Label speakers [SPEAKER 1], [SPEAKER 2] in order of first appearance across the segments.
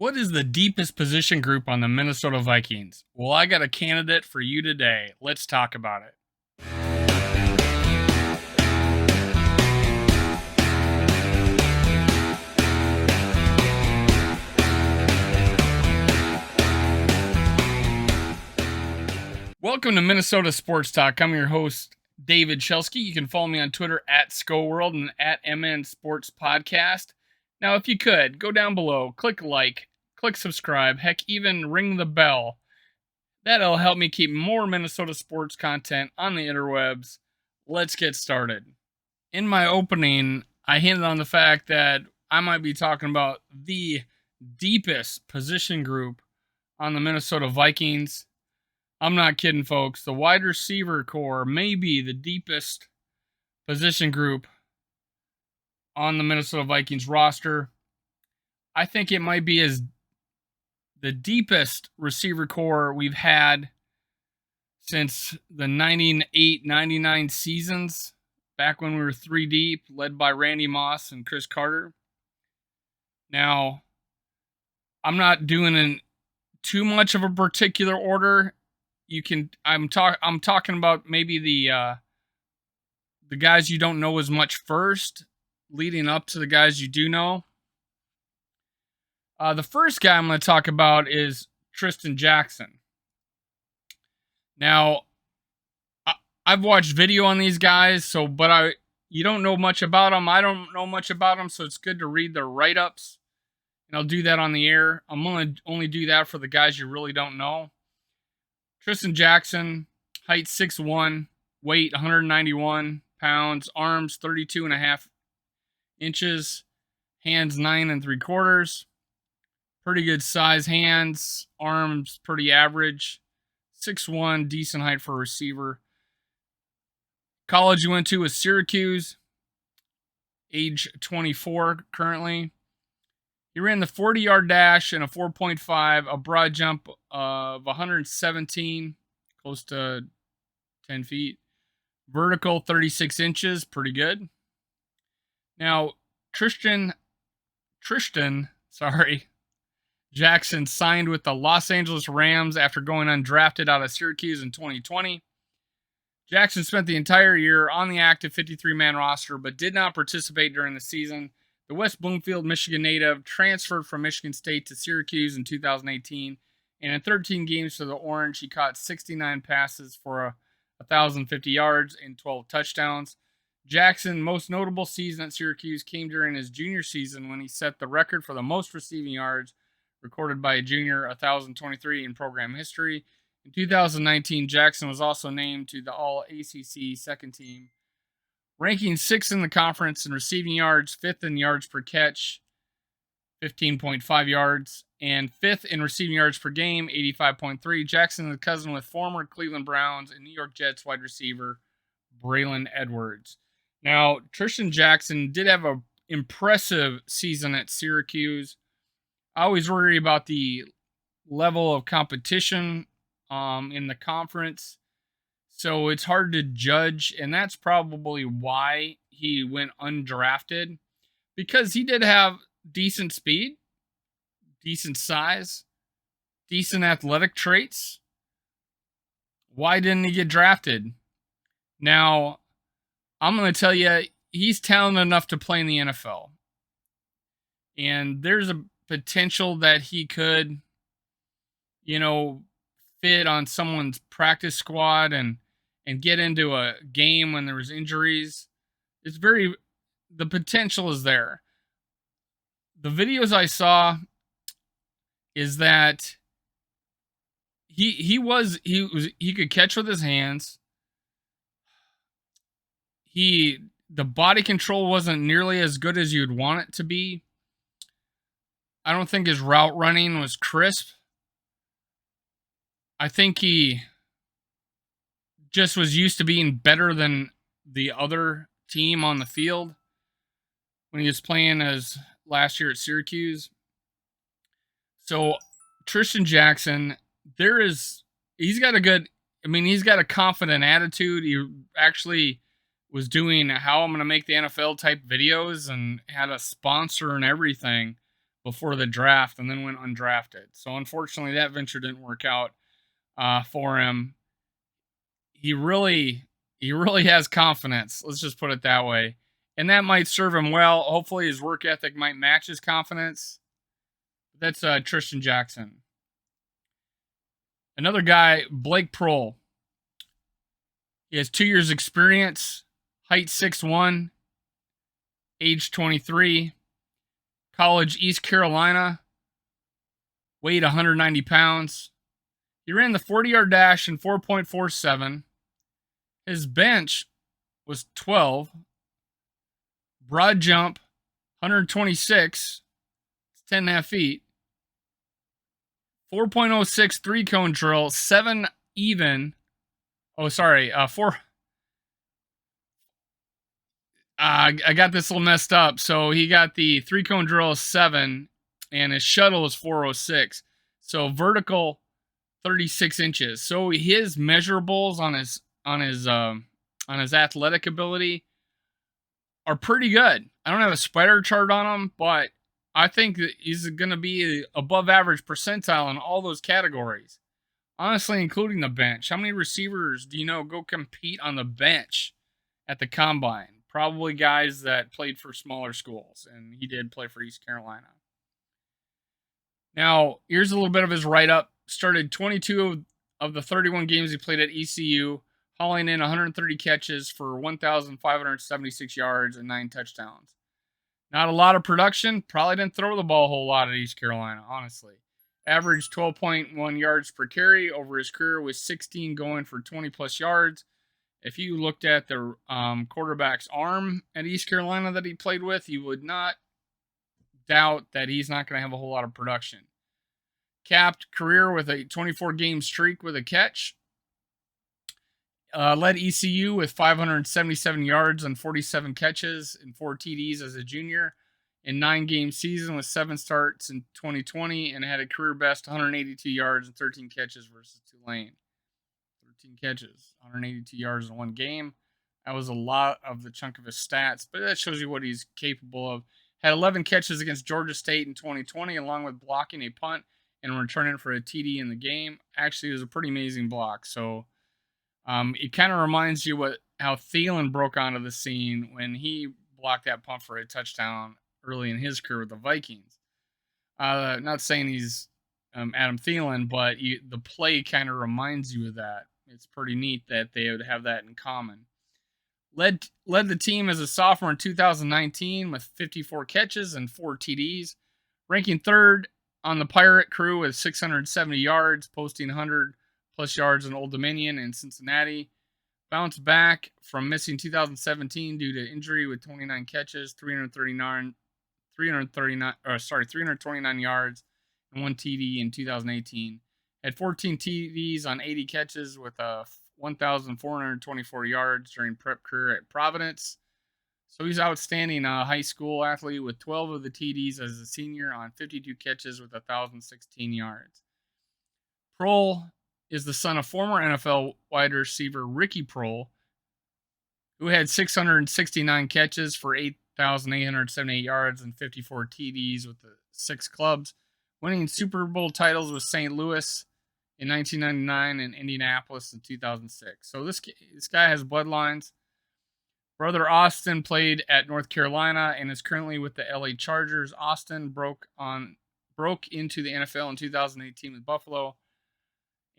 [SPEAKER 1] What is the deepest position group on the Minnesota Vikings? Well, I got a candidate for you today. Let's talk about it. Welcome to Minnesota Sports Talk. I'm your host, David Chelsky. You can follow me on Twitter at ScoWorld and at MN Sports Podcast. Now, if you could, go down below, click like, click subscribe, heck, even ring the bell. That'll help me keep more Minnesota sports content on the interwebs. Let's get started. In my opening, I hinted on the fact that I might be talking about the deepest position group on the Minnesota Vikings. I'm not kidding, folks. The wide receiver core may be the deepest position group on the Minnesota Vikings roster. I think it might be as the deepest receiver core we've had since the 98-99 seasons, back when we were 3 deep, led by Randy Moss and Chris Carter. Now, I'm not doing too much of a particular order. I'm talking about maybe the guys you don't know as much first, leading up to the guys you do know. The first guy I'm going to talk about is Tristan Jackson. Now, I've watched video on these guys, but you don't know much about them. I don't know much about them, so it's good to read their write-ups, and I'll do that on the air. I'm going to only do that for the guys you really don't know. Tristan Jackson, height 6'1", weight 191 pounds, arms 32.5 inches, hands 9 3/4. Pretty good size hands, arms pretty average. 6'1", decent height for a receiver. College he went to was Syracuse, age 24 currently. He ran the 40-yard dash in a 4.5, a broad jump of 117, close to 10 feet. Vertical, 36 inches, pretty good. Now, Tristan, Jackson signed with the Los Angeles Rams after going undrafted out of Syracuse in 2020. Jackson spent the entire year on the active 53-man roster, but did not participate during the season. The West Bloomfield, Michigan native transferred from Michigan State to Syracuse in 2018, and in 13 games for the Orange, he caught 69 passes for 1,050 yards and 12 touchdowns. Jackson's most notable season at Syracuse came during his junior season when he set the record for the most receiving yards recorded by a junior, 1,023 in program history. In 2019, Jackson was also named to the All-ACC second team, ranking 6th in the conference in receiving yards, 5th in yards per catch, 15.5 yards, and 5th in receiving yards per game, 85.3. Jackson is a cousin with former Cleveland Browns and New York Jets wide receiver Braylon Edwards. Now, Tristan Jackson did have an impressive season at Syracuse. I always worry about the level of competition in the conference. So it's hard to judge, and that's probably why he went undrafted, because he did have decent speed, decent size, decent athletic traits. Why didn't he get drafted? Now, I'm going to tell you, he's talented enough to play in the NFL. And there's a potential that he could, fit on someone's practice squad and get into a game when there was injuries. The potential is there. The videos I saw is that he could catch with his hands. The body control wasn't nearly as good as you'd want it to be. I don't think his route running was crisp. I think he just was used to being better than the other team on the field when he was playing as last year at Syracuse. So Tristan Jackson, he's got a confident attitude. He actually was doing how I'm going to make the NFL type videos and had a sponsor and everything before the draft and then went undrafted. So unfortunately, that venture didn't work out for him. He really has confidence. Let's just put it that way. And that might serve him well. Hopefully his work ethic might match his confidence. That's Tristan Jackson. Another guy, Blake Proehl. He has 2 years experience, height 6'1", age 23, college East Carolina, weighed 190 pounds. He ran the 40-yard dash in 4.47. His bench was 12. Broad jump, 126. It's 10.5 feet. 4.06 three-cone drill, 7 even. Oh, sorry, 4. I got this a little messed up. So he got the 3-cone drill 7, and his shuttle is 406. So vertical 36 inches. So his measurables on his athletic ability are pretty good. I don't have a spider chart on him, but I think that he's going to be above average percentile in all those categories. Honestly, including the bench. How many receivers do you know go compete on the bench at the combine? Probably guys that played for smaller schools, and he did play for East Carolina. Now, here's a little bit of his write-up. Started 22 of the 31 games he played at ECU, hauling in 130 catches for 1,576 yards and 9 touchdowns. Not a lot of production. Probably didn't throw the ball a whole lot at East Carolina, honestly. Averaged 12.1 yards per carry over his career, with 16 going for 20-plus yards. If you looked at the quarterback's arm at East Carolina that he played with, you would not doubt that he's not going to have a whole lot of production. Capped career with a 24-game streak with a catch. Led ECU with 577 yards and 47 catches and 4 TDs as a junior in 9-game season with 7 starts in 2020, and had a career best 182 yards and 13 catches versus Tulane. 13 catches, 182 yards in 1 game. That was a lot of the chunk of his stats, but that shows you what he's capable of. Had 11 catches against Georgia State in 2020, along with blocking a punt and returning for a TD in the game. Actually, it was a pretty amazing block. So it kind of reminds you how Thielen broke onto the scene when he blocked that punt for a touchdown early in his career with the Vikings. Not saying he's Adam Thielen, but the play kind of reminds you of that. It's pretty neat that they would have that in common. Led the team as a sophomore in 2019 with 54 catches and 4 TDs, ranking 3rd on the Pirate crew with 670 yards, posting 100-plus yards in Old Dominion and Cincinnati. Bounced back from missing 2017 due to injury with 29 catches, 329 yards, and 1 TD in 2018. Had 14 TDs on 80 catches with 1,424 yards during prep career at Providence. So he's outstanding high school athlete with 12 of the TDs as a senior on 52 catches with 1,016 yards. Proehl is the son of former NFL wide receiver Ricky Proehl, who had 669 catches for 8,878 yards and 54 TDs with the 6 clubs, winning Super Bowl titles with St. Louis in 1999 and Indianapolis in 2006. So this guy has bloodlines. Brother Austin played at North Carolina and is currently with the LA Chargers. Austin broke into the NFL in 2018 with Buffalo.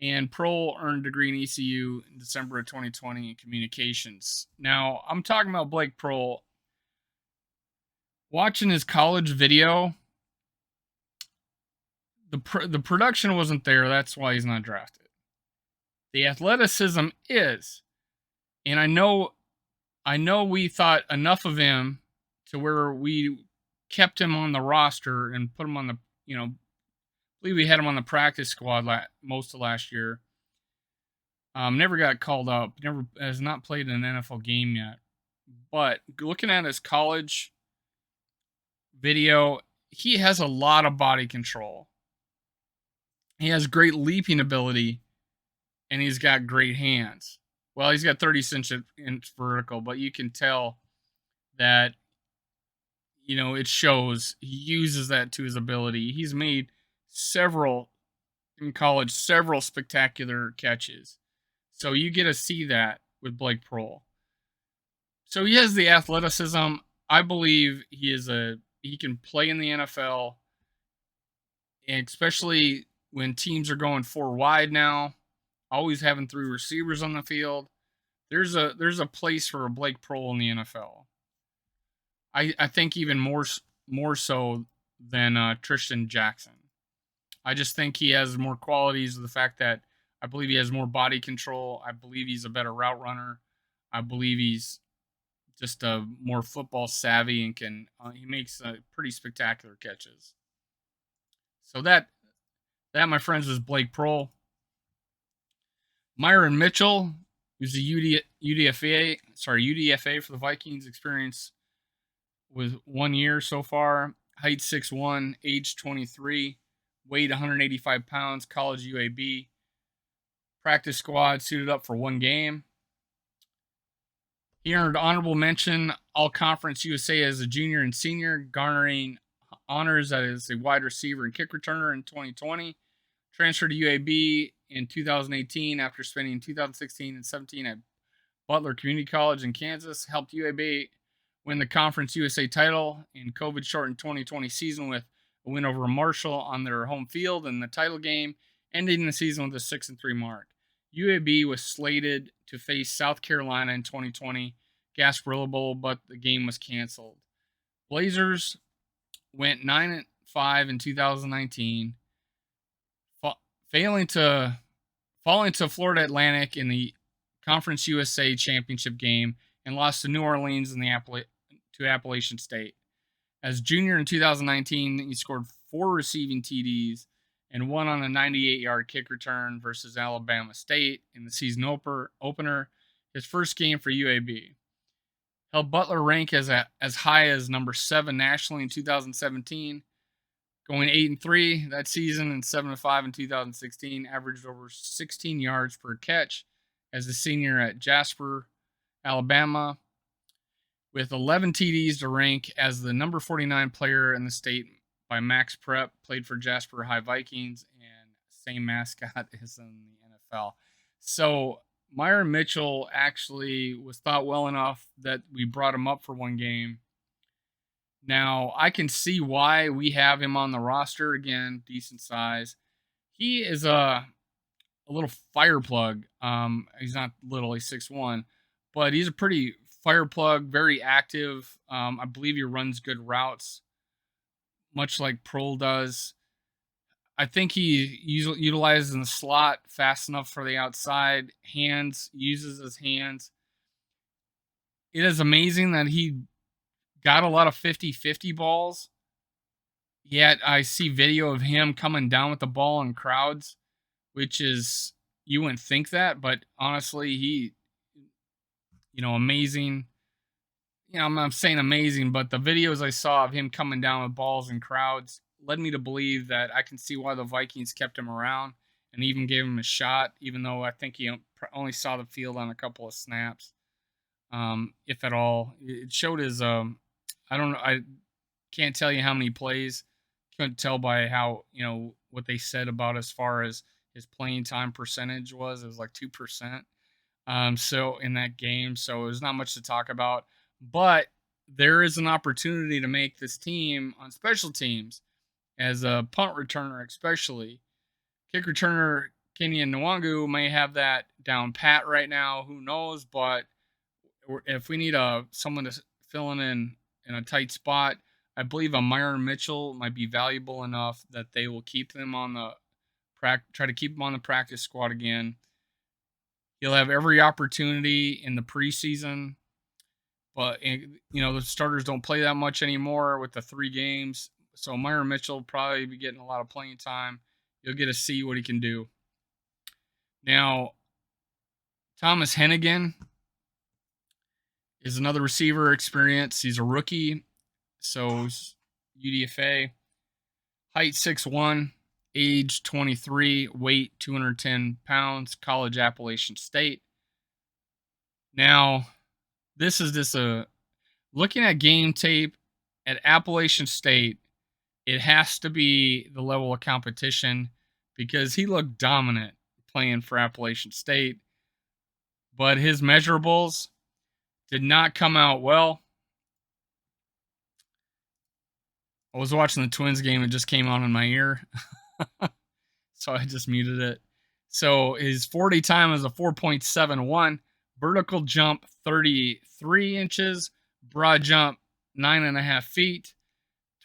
[SPEAKER 1] And Proehl earned a degree in ECU in December of 2020 in communications. Now, I'm talking about Blake Proehl. Watching his college video, the production wasn't there. That's why he's not drafted. The athleticism is. And I know we thought enough of him to where we kept him on the roster and put him on the, I believe we had him on the practice squad most of last year. Never got called up. Never has not played in an NFL game yet. But looking at his college video, he has a lot of body control. He has great leaping ability, and he's got great hands. Well, he's got 30 inch vertical, but you can tell that it shows. He uses that to his ability. He's made several in college, several spectacular catches. So you get to see that with Blake Proehl. So he has the athleticism. I believe he can play in the NFL, and especially when teams are going four wide now, always having three receivers on the field. There's a place for a Blake Proehl in the NFL. I think even more so than Tristan Jackson. I just think he has more qualities of the fact that I believe he has more body control. I believe he's a better route runner. I believe he's just a more football savvy and he makes pretty spectacular catches. So that my friends was Blake Proehl. Myron Mitchell, who's a UDFA for the Vikings, experience with 1 year so far. Height 6'1", age 23, weighed 185 pounds, college UAB. Practice squad, suited up for one game. He earned honorable mention All Conference USA as a junior and senior, garnering honors as a wide receiver and kick returner in 2020. Transferred to UAB in 2018 after spending 2016 and 17 at Butler Community College in Kansas. Helped UAB win the Conference USA title in COVID-shortened 2020 season with a win over Marshall on their home field in the title game, ending the season with a 6-3 mark. UAB was slated to face South Carolina in 2020 Gasparilla Bowl, but the game was canceled. Blazers went 9-5 in 2019, falling to Florida Atlantic in the Conference USA championship game and lost to New Orleans in to Appalachian State. As junior in 2019, he scored 4 receiving TDs and 1 on a 98-yard kick return versus Alabama State in the season opener, his first game for UAB. Held Butler rank as high as number 7 nationally in 2017, going 8-3 that season and 7-5 in 2016. Averaged over 16 yards per catch as a senior at Jasper, Alabama, with 11 TDs to rank as the number 49 player in the state by Max Prep. Played for Jasper High Vikings and same mascot as in the NFL. So Myron Mitchell actually was thought well enough that we brought him up for one game. Now, I can see why we have him on the roster again, decent size. He is a little fire plug. He's not little, he's 6'1", but he's a pretty fire plug, very active. I believe he runs good routes, much like Proehl does. I think he utilizes in the slot fast enough for the outside. Uses his hands. It is amazing that he got a lot of 50-50 balls. Yet I see video of him coming down with the ball in crowds, which is, you wouldn't think that, but honestly, he, amazing. I'm not saying amazing, but the videos I saw of him coming down with balls in crowds led me to believe that I can see why the Vikings kept him around and even gave him a shot, even though I think he only saw the field on a couple of snaps, if at all. It showed his, I don't know, I can't tell you how many plays. Couldn't tell by how, what they said about as far as his playing time percentage was. It was like 2%. So in that game, so it was not much to talk about. But there is an opportunity to make this team on special teams as a punt returner, especially. Kick returner Kenyon Nwangu may have that down pat right now. Who knows? But if we need someone to fill in a tight spot, I believe a Myron Mitchell might be valuable enough that they will keep him on the try to keep him on the practice squad again. He'll have every opportunity in the preseason, but the starters don't play that much anymore with the 3 games. So Myron Mitchell will probably be getting a lot of playing time. You'll get to see what he can do. Now, Thomas Hennigan is another receiver experience. He's a rookie, so UDFA. Height 6'1", age 23, weight 210 pounds, college Appalachian State. Now, this is just looking at game tape, at Appalachian State, it has to be the level of competition because he looked dominant playing for Appalachian State, but his measurables did not come out well. I was watching the Twins game. It just came on in my ear. So I just muted it. So his 40 time is a 4.71. Vertical jump, 33 inches. Broad jump, 9.5 feet.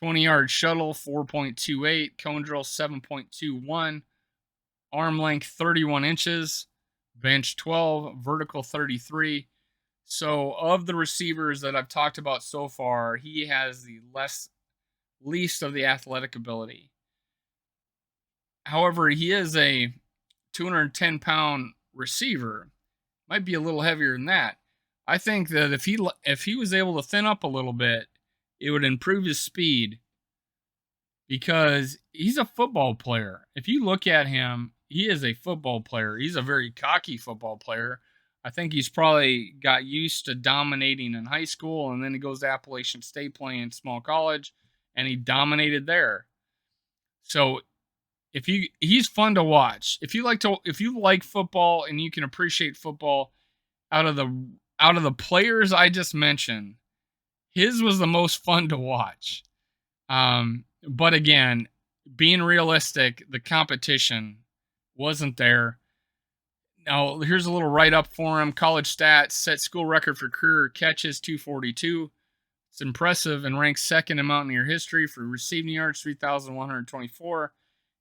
[SPEAKER 1] 20-yard shuttle, 4.28. Cone drill, 7.21. Arm length, 31 inches. Bench, 12. Vertical, 33. So of the receivers that I've talked about so far, he has the least of the athletic ability. However, he is a 210-pound receiver. Might be a little heavier than that. I think that if he was able to thin up a little bit, it would improve his speed because he's a football player. If you look at him, he is a football player. He's a very cocky football player. I think he's probably got used to dominating in high school, and then he goes to Appalachian State playing small college, and he dominated there. So he's fun to watch. If you like football and you can appreciate football, out of the players I just mentioned, his was the most fun to watch. But again, being realistic, the competition wasn't there. Now, here's a little write-up for him. College stats: set school record for career catches, 242. It's impressive and ranks second in Mountaineer history for receiving yards, 3,124,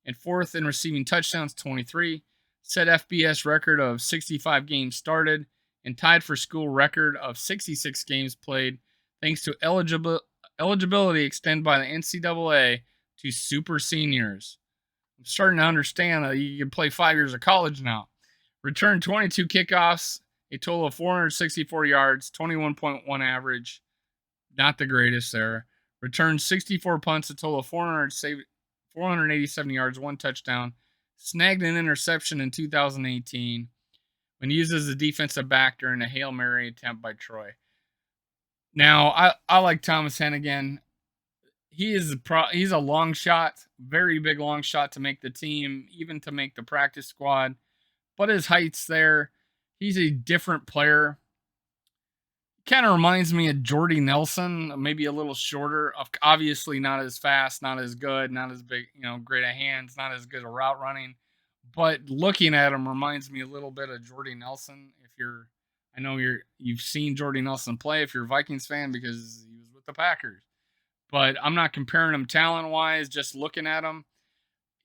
[SPEAKER 1] and fourth in receiving touchdowns, 23. Set FBS record of 65 games started and tied for school record of 66 games played, thanks to eligibility extended by the NCAA to super seniors. I'm starting to understand that you can play 5 years of college now. Returned 22 kickoffs, a total of 464 yards, 21.1 average. Not the greatest there. Returned 64 punts, a total of 487 yards, 1 touchdown. Snagged an interception in 2018 when used as a defensive back during a Hail Mary attempt by Troy. Now, I like Thomas Hennigan. He's a long shot, very big long shot to make the team, even to make the practice squad. But his height's there. He's a different player. Kind of reminds me of Jordy Nelson, maybe a little shorter. Obviously, not as fast, not as good, not as big, great at hands, not as good at route running. But looking at him reminds me a little bit of Jordy Nelson. I know you've seen Jordy Nelson play if you're a Vikings fan because he was with the Packers. But I'm not comparing him talent-wise, just looking at him.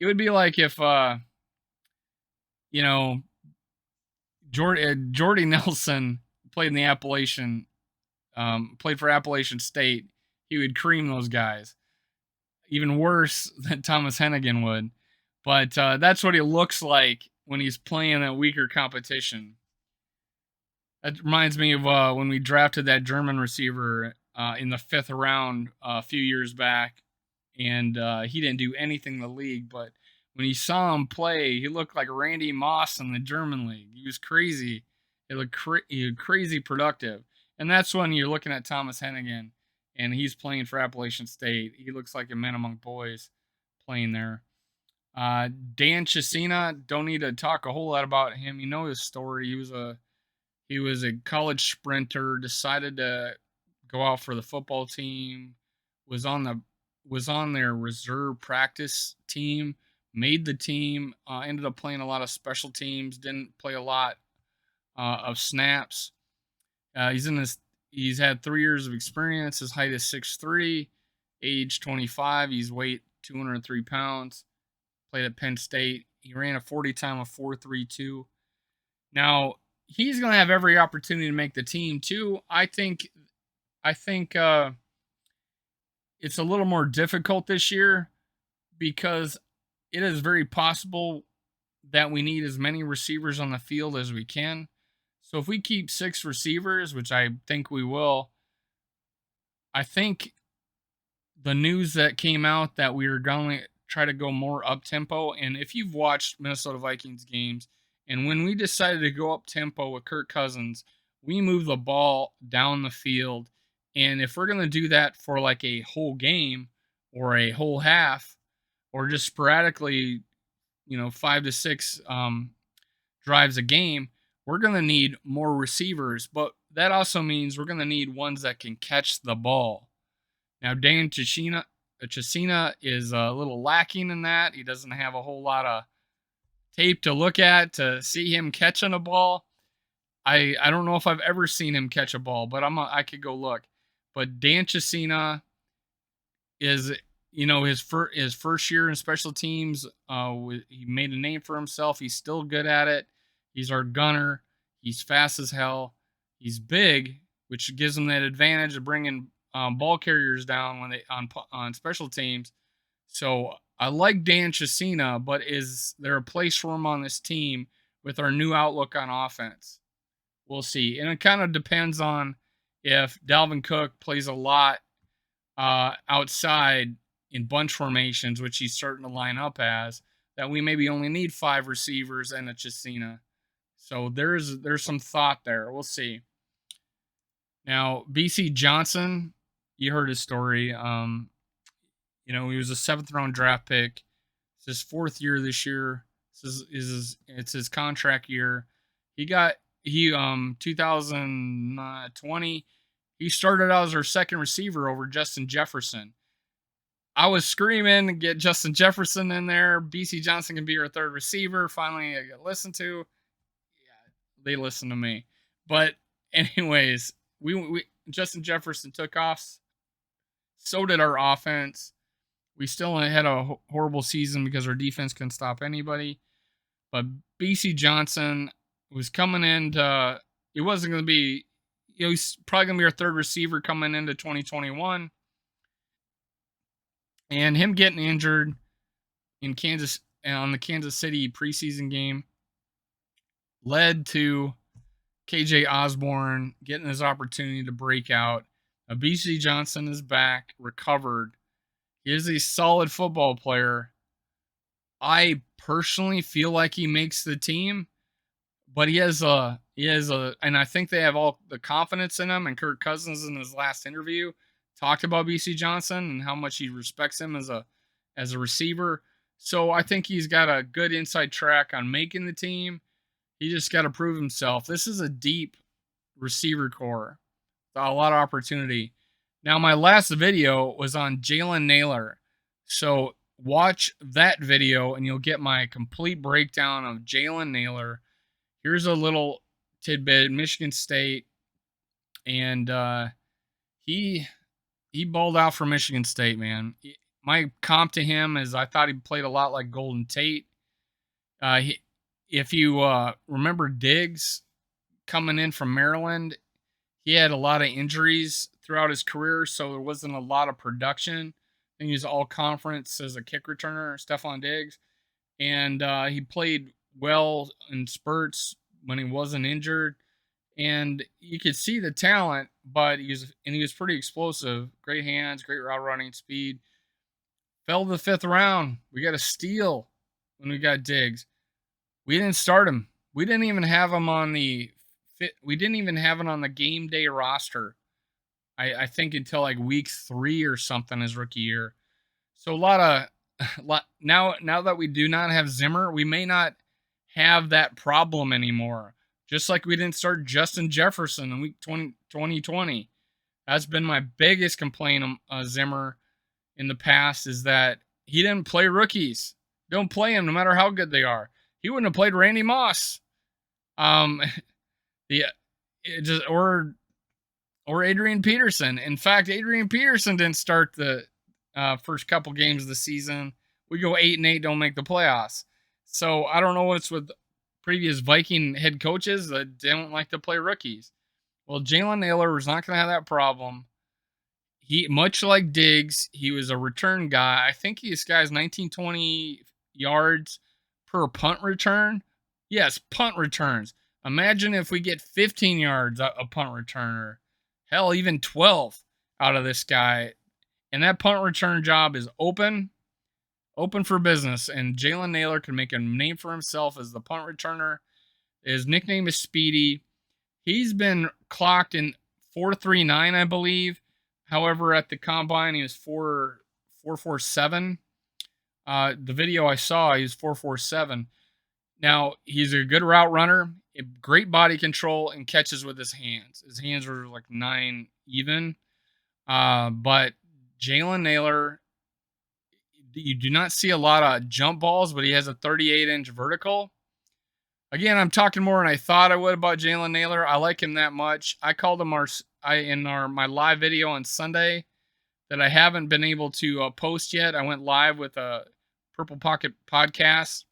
[SPEAKER 1] It would be like if, Jordy Nelson played in the played for Appalachian State. He would cream those guys. Even worse than Thomas Hennigan would. But that's what he looks like when he's playing a weaker competition. That reminds me of when we drafted that German receiver in the 5th round a few years back, and he didn't do anything in the league, but when you saw him play, he looked like Randy Moss in the German league. He was crazy. He looked crazy productive. And that's when you're looking at Thomas Hennigan, and he's playing for Appalachian State. He looks like a man among boys playing there. Dan Chisena, don't need to talk a whole lot about him. You know his story. He was a college sprinter, decided to go out for the football team, was on their reserve practice team, made the team, ended up playing a lot of special teams, didn't play a lot of snaps. He's had 3 years of experience. His height is 6'3", age 25. He's weight 203 pounds. Played at Penn State. He ran a 40 time of 4.32. Now, he's going to have every opportunity to make the team too. I think it's a little more difficult this year because it is very possible that we need as many receivers on the field as we can. So if we keep 6 receivers, which I think we will, I think the news that came out that we were going to try to go more up-tempo, and if you've watched Minnesota Vikings games, and when we decided to go up-tempo with Kirk Cousins, we moved the ball down the field, And if we're going to do that for like a whole game or a whole half or just sporadically, 5 to 6 drives a game, we're going to need more receivers. But that also means we're going to need ones that can catch the ball. Now, Dan Chisena is a little lacking in that. He doesn't have a whole lot of tape to look at to see him catching a ball. I don't know if I've ever seen him catch a ball, but I could go look. But Dan Chisena is, his first year in special teams. He made a name for himself. He's still good at it. He's our gunner. He's fast as hell. He's big, which gives him that advantage of bringing ball carriers down when they on special teams. So I like Dan Chisena, but is there a place for him on this team with our new outlook on offense? We'll see. And it kind of depends on if Dalvin Cook plays a lot outside in bunch formations, which he's starting to line up as, that we maybe only need 5 receivers and a Chisena. So there's some thought there. We'll see. Now, Bisi Johnson, you heard his story. He was a 7th round draft pick. It's his 4th year this year. It's his contract year. He 2020, he started out as our second receiver over Justin Jefferson. I was screaming to get Justin Jefferson in there. Bisi Johnson can be our 3rd receiver. Finally, I got listened to. Yeah, they listened to me. But anyways, we Justin Jefferson took off. So did our offense. We still had a horrible season because our defense couldn't stop anybody. But Bisi Johnson was coming into. It wasn't going to be. He's probably going to be our 3rd receiver coming into 2021. And him getting injured in Kansas on the Kansas City preseason game led to KJ Osborne getting his opportunity to break out. Bisi Johnson is back, recovered. He is a solid football player. I personally feel like he makes the team, but he has a, and I think they have all the confidence in him. And Kirk Cousins in his last interview talked about Bisi Johnson and how much he respects him as a receiver. So I think he's got a good inside track on making the team. He just got to prove himself. This is a deep receiver core. A lot of opportunity. Now, my last video was on Jalen Nailor. So watch that video and you'll get my complete breakdown of Jalen Nailor. Here's a little tidbit. Michigan State. And he balled out for Michigan State, man. My comp to him is I thought he played a lot like Golden Tate. If you remember Diggs coming in from Maryland, he had a lot of injuries throughout his career, so there wasn't a lot of production. I think he was all conference as a kick returner, Stephon Diggs. And he played well in spurts when he wasn't injured. And you could see the talent, but he was pretty explosive. Great hands, great route running, speed. Fell to the 5th round. We got a steal when we got Diggs. We didn't start him. We didn't even have him on the game day roster. I think until like week 3 or something his rookie year. So now that we do not have Zimmer, we may not have that problem anymore. Just like we didn't start Justin Jefferson in week 2020. That's been my biggest complaint of Zimmer in the past, is that he didn't play rookies. Don't play him no matter how good they are. He wouldn't have played Randy Moss. Or Adrian Peterson. In fact, Adrian Peterson didn't start the first couple games of the season. We go 8-8, don't make the playoffs. So I don't know what's with previous Viking head coaches that don't like to play rookies. Well, Jalen Nailor was not going to have that problem. He, much like Diggs, he was a return guy. I think this guy's 19-20 yards per punt return. Yes, punt returns. Imagine if we get 15 yards a punt returner. Hell, even 12 out of this guy. And that punt return job is open for business. And Jalen Nailor can make a name for himself as the punt returner. His nickname is Speedy. He's been clocked in 4.39, I believe. However, at the combine, he was 4.47. The video I saw, he was 4.47. Now, he's a good route runner, great body control, and catches with his hands. His hands were like 9 even. But Jalen Nailor, you do not see a lot of jump balls, but he has a 38-inch vertical. Again, I'm talking more than I thought I would about Jalen Nailor. I like him that much. I called him my live video on Sunday that I haven't been able to post yet. I went live with a Purple Pocket podcast,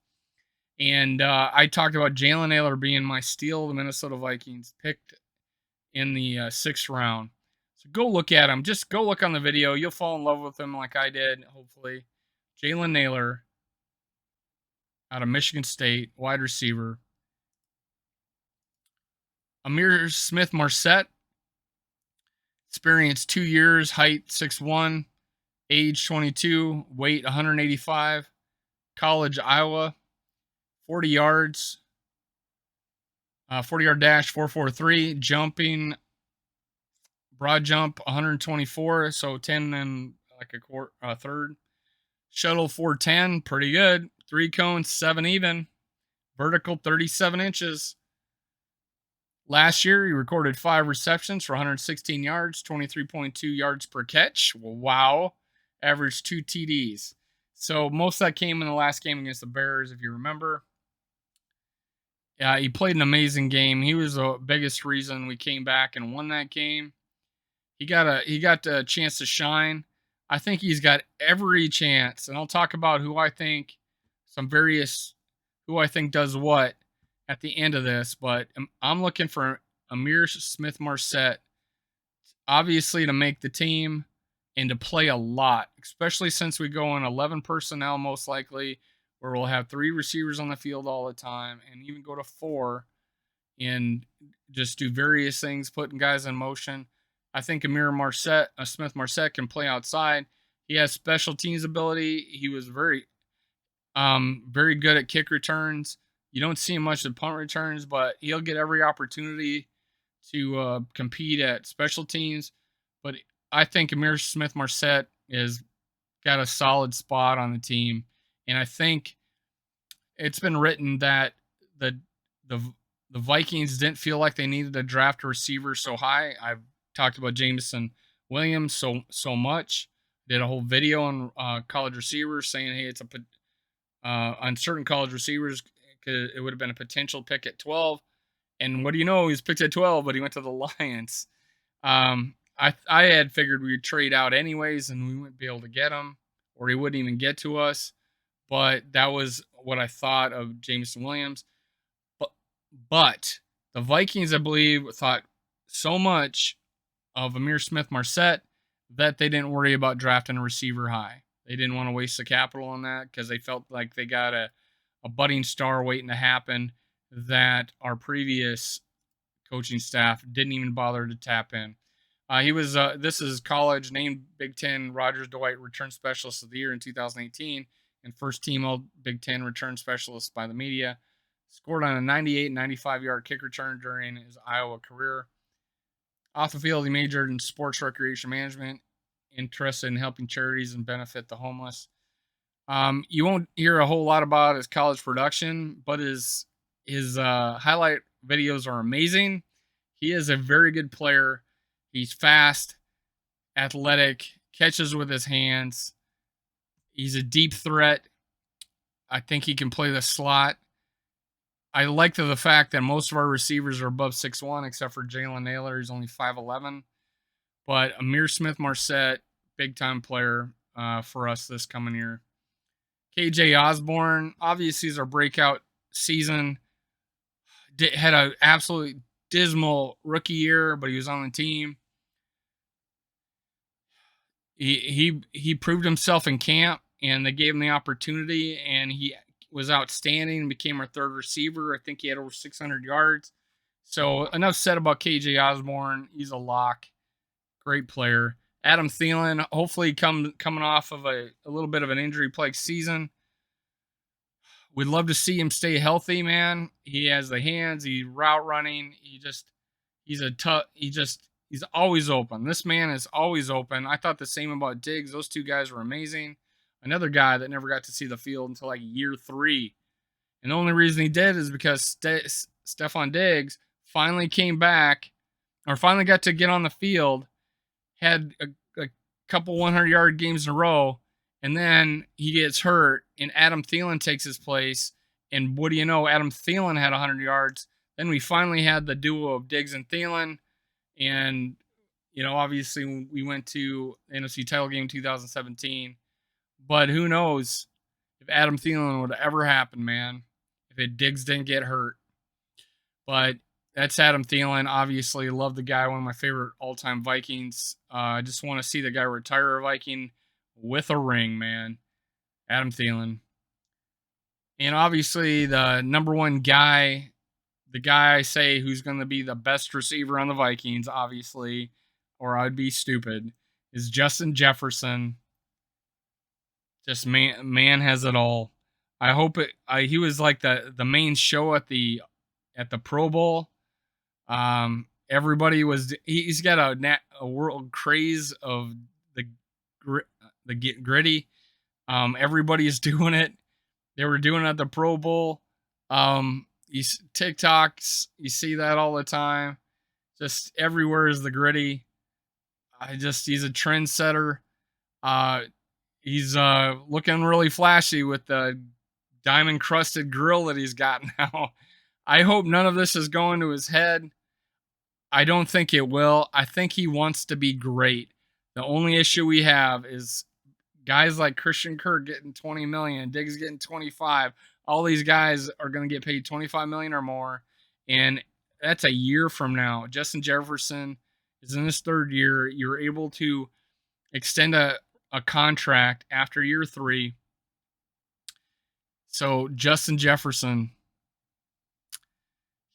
[SPEAKER 1] and I talked about Jalen Nailor being my steal of the Minnesota Vikings, picked in the 6th round. So go look at him. Just go look on the video. You'll fall in love with him like I did, hopefully. Jalen Nailor out of Michigan State, wide receiver. Ihmir Smith-Marsette, experience 2 years, height 6'1", age 22, weight 185, college Iowa, 40 yards, 40-yard dash 4.43, jumping, broad jump 124, so 10 and like a third. Shuttle 410, pretty good. 3 cones, 7 even. Vertical 37 inches. Last year, he recorded 5 receptions for 116 yards, 23.2 yards per catch. Wow. Averaged 2 TDs. So most of that came in the last game against the Bears, if you remember. Yeah, he played an amazing game. He was the biggest reason we came back and won that game. He got a chance to shine. I think he's got every chance, and I'll talk about who I think does what at the end of this, but I'm looking for Ihmir Smith-Marsette, obviously, to make the team and to play a lot, especially since we go in 11 personnel most likely, where we'll have 3 receivers on the field all the time, and even go to 4 and just do various things, putting guys in motion. I think Smith-Marsette can play outside. He has special teams ability. He was very good at kick returns. You don't see him much at punt returns, but he'll get every opportunity to compete at special teams. But I think Ihmir Smith-Marsette has got a solid spot on the team, and I think it's been written that the Vikings didn't feel like they needed to draft a receiver so high. I've talked about Jameson Williams so much. Did a whole video on college receivers saying, hey, it's on certain college receivers, it would have been a potential pick at 12. And what do you know? He was picked at 12, but he went to the Lions. I had figured we would trade out anyways, and we wouldn't be able to get him, or he wouldn't even get to us. But that was what I thought of Jameson Williams. But the Vikings, I believe, thought so much of Ihmir Smith-Marsette that they didn't worry about drafting a receiver high. They didn't want to waste the capital on that because they felt like they got a budding star waiting to happen that our previous coaching staff didn't even bother to tap in. This is college, named Big Ten Rogers Dwight Return Specialist of the Year in 2018 and first team All Big Ten Return Specialist by the media. Scored on a 98 and 95-yard kick return during his Iowa career. Off the field, he majored in sports recreation management, interested in helping charities and benefit the homeless. You won't hear a whole lot about his college production, but his highlight videos are amazing. He is a very good player. He's fast, athletic, catches with his hands. He's a deep threat. I think he can play the slot. I like the fact that most of our receivers are above 6'1", except for Jalen Nailor. He's only 5'11". But Ihmir Smith-Marsette, big-time player for us this coming year. KJ Osborne, obviously, is our breakout season. Had an absolutely dismal rookie year, but he was on the team. He proved himself in camp, and they gave him the opportunity, and he was outstanding and became our 3rd receiver. I think he had over 600 yards. So enough said about KJ Osborne. He's a lock. Great player. Adam Thielen, hopefully coming off of a little bit of an injury-plagued season. We'd love to see him stay healthy, man. He has the hands. He's route running. He's He's always open. This man is always open. I thought the same about Diggs. Those two guys were amazing. Another guy that never got to see the field until like year 3. And the only reason he did is because Stefon Diggs finally came back or finally got to get on the field, had a couple 100-yard games in a row, and then he gets hurt, and Adam Thielen takes his place. And what do you know? Adam Thielen had 100 yards. Then we finally had the duo of Diggs and Thielen. And, obviously we went to the NFC title game 2017. But who knows if Adam Thielen would ever happen, man, if Diggs didn't get hurt. But that's Adam Thielen. Obviously, love the guy. One of my favorite all-time Vikings. I just want to see the guy retire a Viking with a ring, man. Adam Thielen. And obviously, the number one guy, the guy I say who's going to be the best receiver on the Vikings, obviously, or I'd be stupid, is Justin Jefferson. Just man has it all. I hope it. He was like the main show at the Pro Bowl. Everybody was. He's got a world craze of the gritty. Everybody's doing it. They were doing it at the Pro Bowl. TikToks, you see that all the time. Just everywhere is the gritty. He's a trendsetter. He's looking really flashy with the diamond crusted grill that he's got now. I hope none of this is going to his head. I don't think it will. I think he wants to be great. The only issue we have is guys like Christian Kirk getting 20 million, Diggs getting 25. All these guys are going to get paid 25 million or more, and that's a year from now. Justin Jefferson is in his 3rd year. You're able to extend a contract after year 3. So Justin Jefferson,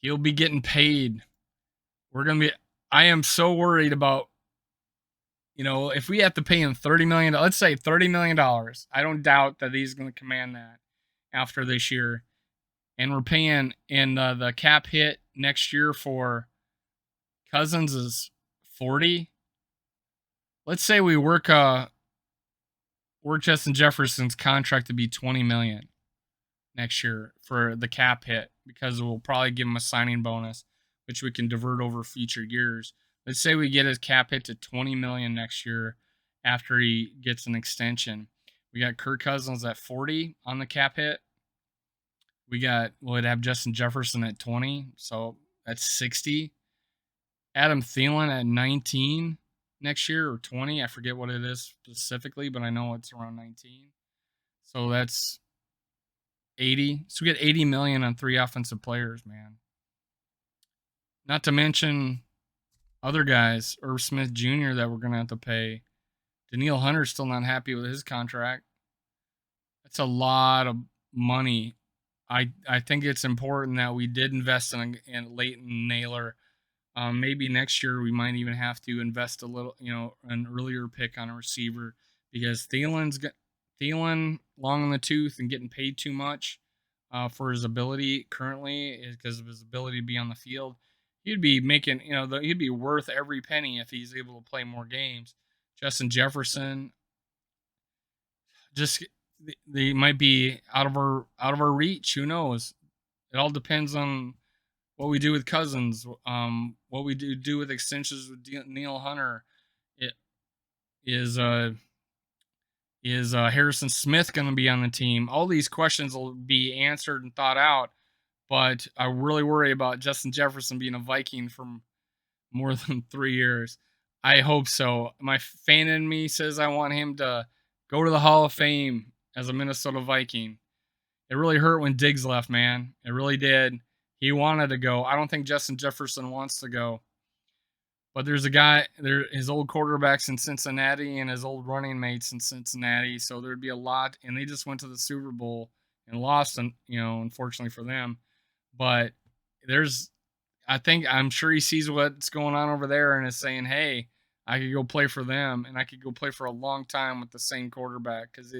[SPEAKER 1] he'll be getting paid. I am so worried about, if we have to pay him $30 million, let's say $30 million. I don't doubt that he's going to command that after this year. And we're paying, and the cap hit next year for Cousins is 40. Let's say we work Justin Jefferson's contract to be 20 million next year for the cap hit, because we'll probably give him a signing bonus, which we can divert over future years. Let's say we get his cap hit to 20 million next year after he gets an extension. We got Kirk Cousins at 40 on the cap hit. We'd have Justin Jefferson at 20, so that's 60. Adam Thielen at 19 next year, or 20. I forget what it is specifically, but I know it's around 19. So that's 80. So we get 80 million on 3 offensive players, man. Not to mention other guys, Irv Smith Jr. that we're going to have to pay. Daniil Hunter's still not happy with his contract. That's a lot of money. I think it's important that we did invest in Leighton Nailor. Maybe next year we might even have to invest a little, an earlier pick on a receiver, because Thielen long in the tooth and getting paid too much for his ability currently, because of his ability to be on the field. He'd be making, he'd be worth every penny if he's able to play more games. Justin Jefferson, just they might be out of our reach. Who knows? It all depends on what we do with Cousins, what we do with extensions with Neil Hunter. Is Harrison Smith going to be on the team? All these questions will be answered and thought out, but I really worry about Justin Jefferson being a Viking for more than 3 years. I hope so. My fan in me says I want him to go to the Hall of Fame as a Minnesota Viking. It really hurt when Diggs left, man. It really did. He wanted to go. I don't think Justin Jefferson wants to go. But there's a guy there, his old quarterbacks in Cincinnati and his old running mates in Cincinnati. So there'd be a lot, and they just went to the Super Bowl and lost, and unfortunately for them. But I'm sure he sees what's going on over there and is saying, "Hey, I could go play for them, and I could go play for a long time with the same quarterback," because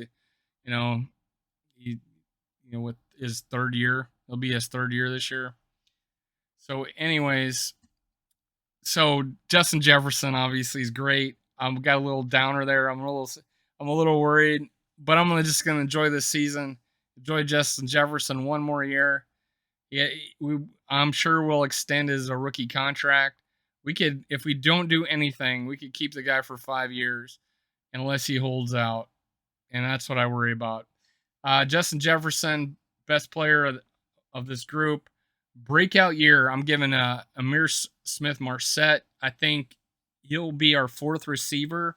[SPEAKER 1] with his 3rd year, it'll be his 3rd year this year. So, anyways, So Justin Jefferson obviously is great. Got a little downer there. I'm a little worried, but I'm just gonna enjoy this season. Enjoy Justin Jefferson one more year. Yeah, I'm sure we'll extend his a rookie contract. We could, if we don't do anything, we could keep the guy for 5 years, unless he holds out, and that's what I worry about. Justin Jefferson, best player of this group. Breakout year, I'm giving Ihmir Smith-Marsette. I think he'll be our fourth receiver,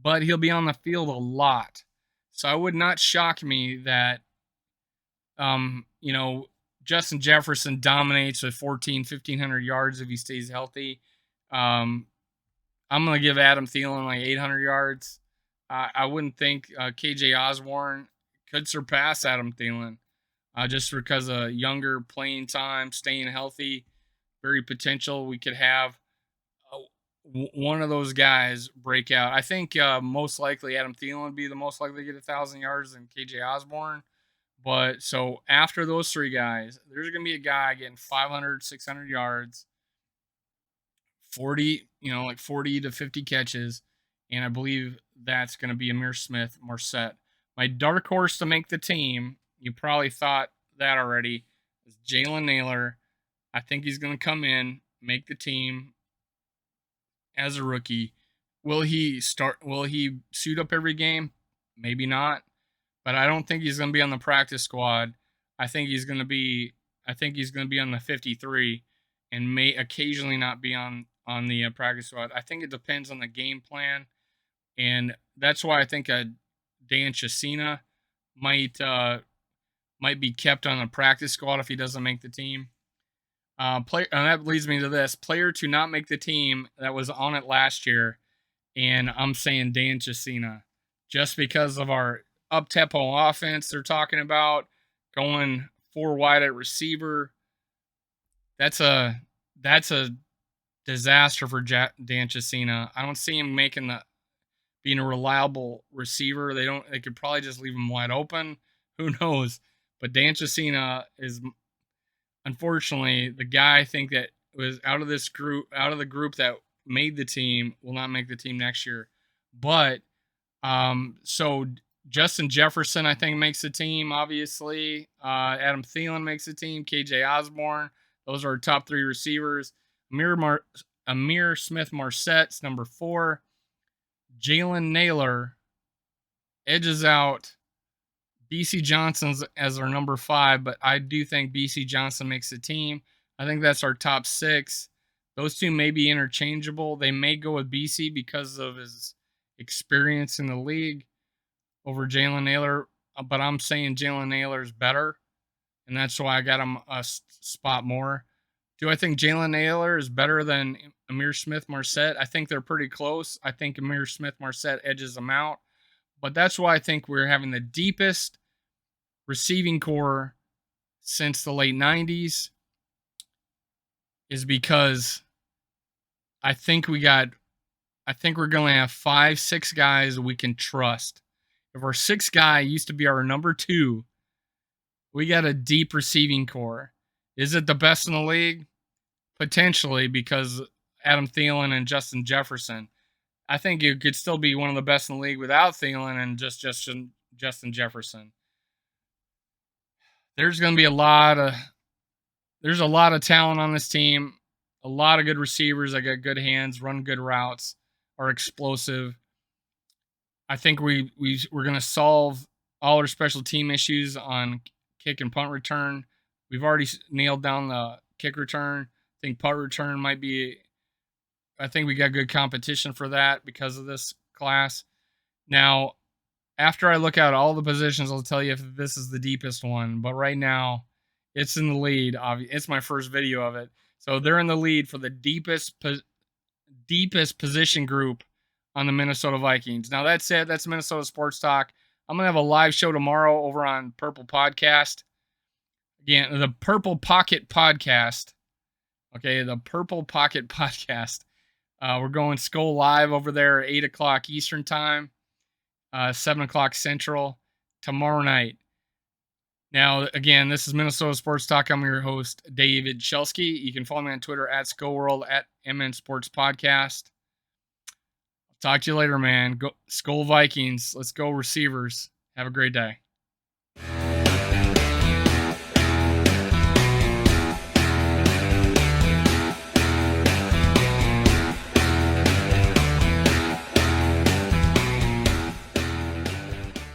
[SPEAKER 1] but he'll be on the field a lot. So it would not shock me that, you know, Justin Jefferson dominates with 1,500 yards if he stays healthy. Um, I'm going to give Adam Thielen like 800 yards. I wouldn't think KJ Osborne could surpass Adam Thielen just because of younger playing time, staying healthy, very potential. We could have one of those guys break out. I think most likely Adam Thielen would be the most likely to get 1,000 yards than KJ Osborne. But so after those three guys, there's going to be a guy getting 500, 600 yards, 40, like 40 to 50 catches. And I believe that's going to be Ihmir Smith-Marsette. My dark horse to make the team, you probably thought that already, is Jalen Nailor. I think he's going to come in, make the team as a rookie. Will he suit up every game? Maybe not. But I don't think he's going to be on the practice squad. I think he's going to be on the 53 and may occasionally not be on the practice squad. I think it depends on the game plan, and that's why I think Dan Chisena might be kept on the practice squad if he doesn't make the team. And that leads me to this player to not make the team that was on it last year, and I'm saying Dan Chisena, just because of our up-tempo offense they're talking about, going 4 wide at receiver. That's a disaster for Dan Chisena. I don't see him being a reliable receiver. They could probably just leave him wide open. Who knows? But Dan Chisena is unfortunately the guy I think that was out of the group that made the team will not make the team next year. But so Justin Jefferson, I think, makes the team, obviously. Adam Thielen makes the team. KJ Osborne. Those are our top 3 receivers. Ihmir Smith-Marsette's number 4. Jalen Nailor edges out Bisi Johnson's as our number 5, but I do think Bisi Johnson makes the team. I think that's our top 6. Those two may be interchangeable. They may go with Bisi because of his experience in the league over Jalen Nailor, but I'm saying Jalen Nailor is better, and that's why I got him a spot more. Do I think Jalen Nailor is better than Ihmir Smith-Marsette? I think they're pretty close. I think Ihmir Smith-Marsette edges them out, but that's why I think we're having the deepest receiving core since the late 90s, is because I think we're going to have 5, 6 guys we can trust. If our 6th guy used to be our number 2, we got a deep receiving core. Is it the best in the league? Potentially, because Adam Thielen and Justin Jefferson. I think it could still be one of the best in the league without Thielen and just Justin Jefferson. There's going to be a lot of talent on this team. A lot of good receivers that got good hands, run good routes, are explosive. I think we're going to solve all our special team issues on kick and punt return. We've already nailed down the kick return. I think punt return might be. I think we got good competition for that because of this class. Now, after I look at all the positions, I'll tell you if this is the deepest one. But right now, it's in the lead. It's my first video of it. So they're in the lead for the deepest position group on the Minnesota Vikings. Now, that's it. That's Minnesota Sports Talk. I'm going to have a live show tomorrow over on Purple Podcast. Again, the Purple Pocket Podcast. Okay, the Purple Pocket Podcast. We're going Skull Live over there at 8 o'clock Eastern Time, 7 o'clock Central tomorrow night. Now, again, this is Minnesota Sports Talk. I'm your host, David Shelsky. You can follow me on Twitter at SkullWorld, at MN Sports Podcast. Talk to you later, man. Go Skull Vikings. Let's go, receivers. Have a great day.